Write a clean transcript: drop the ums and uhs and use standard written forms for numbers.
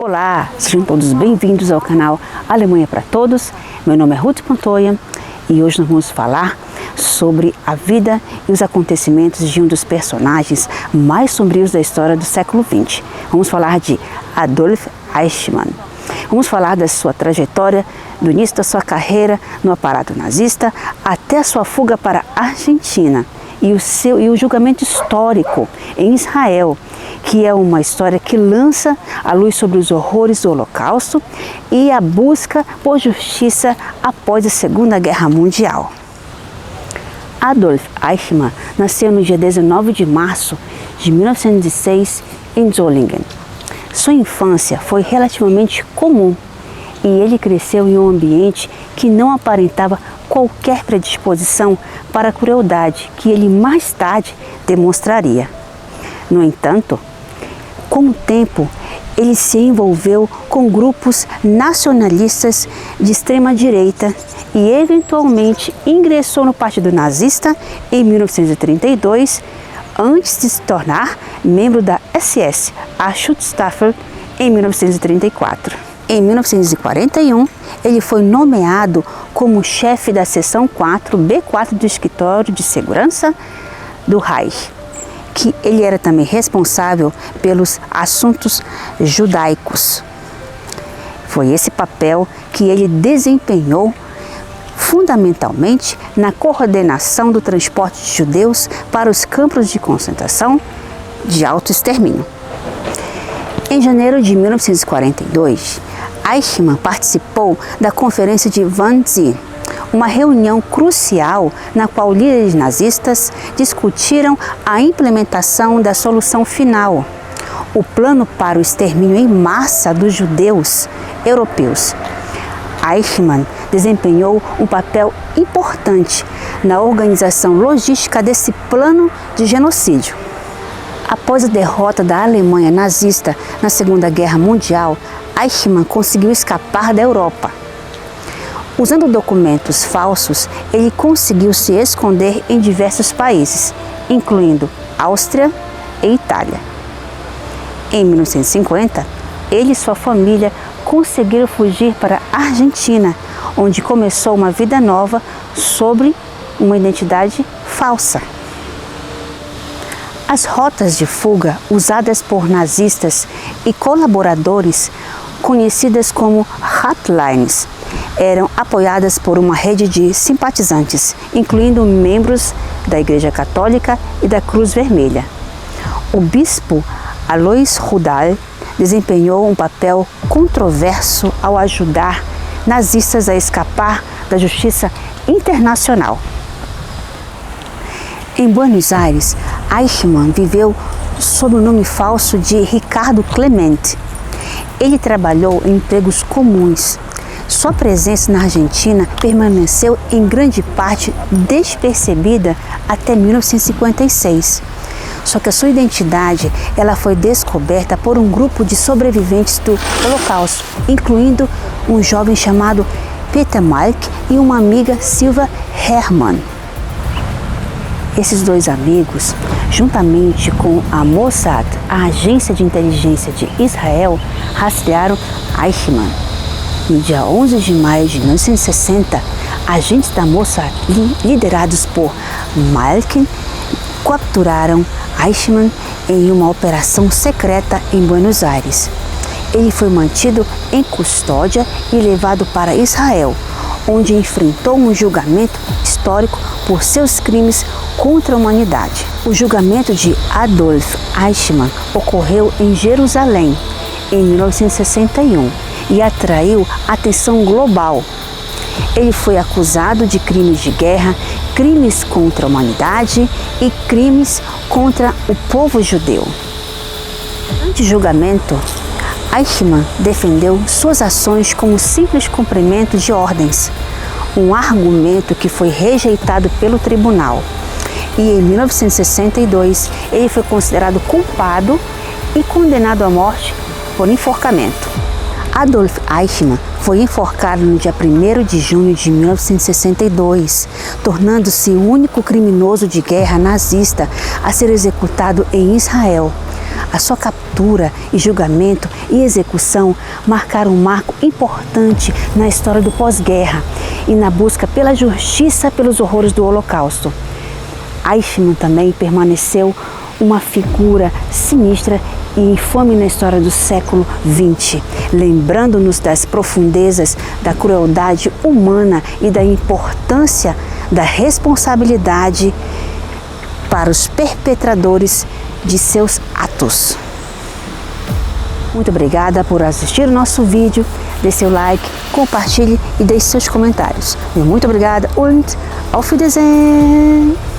Olá, sejam todos bem-vindos ao canal Alemanha para Todos. Meu nome é Ruth Pantoja e hoje nós vamos falar sobre a vida e os acontecimentos de um dos personagens mais sombrios da história do século XX. Vamos falar de Adolf Eichmann. Vamos falar da sua trajetória, do início da sua carreira no aparato nazista até a sua fuga para a Argentina e o julgamento histórico em Israel, que é uma história que lança a luz sobre os horrores do Holocausto e a busca por justiça após a Segunda Guerra Mundial. Adolf Eichmann nasceu no dia 19 de março de 1906 em Solingen. Sua infância foi relativamente comum e ele cresceu em um ambiente que não aparentava qualquer predisposição para a crueldade que ele mais tarde demonstraria. No entanto, com o tempo, ele se envolveu com grupos nacionalistas de extrema-direita e, eventualmente, ingressou no Partido Nazista em 1932, antes de se tornar membro da SS, a Schutzstaffel, em 1934. Em 1941, ele foi nomeado como chefe da seção 4B4 do Escritório de Segurança do Reich, que ele era também responsável pelos assuntos judaicos. Foi esse papel que ele desempenhou fundamentalmente na coordenação do transporte de judeus para os campos de concentração de autoextermínio. Em janeiro de 1942, Eichmann participou da Conferência de Wannsee, uma reunião crucial na qual líderes nazistas discutiram a implementação da solução final, o plano para o extermínio em massa dos judeus europeus. Eichmann desempenhou um papel importante na organização logística desse plano de genocídio. Após a derrota da Alemanha nazista na Segunda Guerra Mundial, Eichmann conseguiu escapar da Europa. Usando documentos falsos, ele conseguiu se esconder em diversos países, incluindo Áustria e Itália. Em 1950, ele e sua família conseguiram fugir para a Argentina, onde começou uma vida nova sob uma identidade falsa. As rotas de fuga usadas por nazistas e colaboradores, conhecidas como hotlines, eram apoiadas por uma rede de simpatizantes, incluindo membros da Igreja Católica e da Cruz Vermelha. O bispo Alois Rudal desempenhou um papel controverso ao ajudar nazistas a escapar da justiça internacional. Em Buenos Aires, Eichmann viveu sob o nome falso de Ricardo Clemente. Ele trabalhou em empregos comuns. Sua presença na Argentina permaneceu em grande parte despercebida até 1956. Só que a sua identidade ela foi descoberta por um grupo de sobreviventes do Holocausto, incluindo um jovem chamado Peter Malk e uma amiga, Silva Hermann. Esses dois amigos, juntamente com a Mossad, a agência de inteligência de Israel, rastrearam Eichmann. No dia 11 de maio de 1960, agentes da Mossad, liderados por Malk, capturaram Eichmann em uma operação secreta em Buenos Aires. Ele foi mantido em custódia e levado para Israel, onde enfrentou um julgamento histórico por seus crimes contra a humanidade. O julgamento de Adolf Eichmann ocorreu em Jerusalém em 1961 e atraiu atenção global. Ele foi acusado de crimes de guerra, crimes contra a humanidade e crimes contra o povo judeu. Durante o julgamento, Eichmann defendeu suas ações como simples cumprimento de ordens, um argumento que foi rejeitado pelo tribunal. E em 1962, ele foi considerado culpado e condenado à morte por enforcamento. Adolf Eichmann foi enforcado no dia 1º de junho de 1962, tornando-se o único criminoso de guerra nazista a ser executado em Israel. A sua captura e julgamento e execução marcaram um marco importante na história do pós-guerra e na busca pela justiça pelos horrores do Holocausto. Eichmann também permaneceu uma figura sinistra e infame na história do século XX, lembrando-nos das profundezas da crueldade humana e da importância da responsabilidade para os perpetradores de seus atos. Muito obrigada por assistir o nosso vídeo. Dê seu like, compartilhe e deixe seus comentários. Muito obrigada und auf Wiedersehen!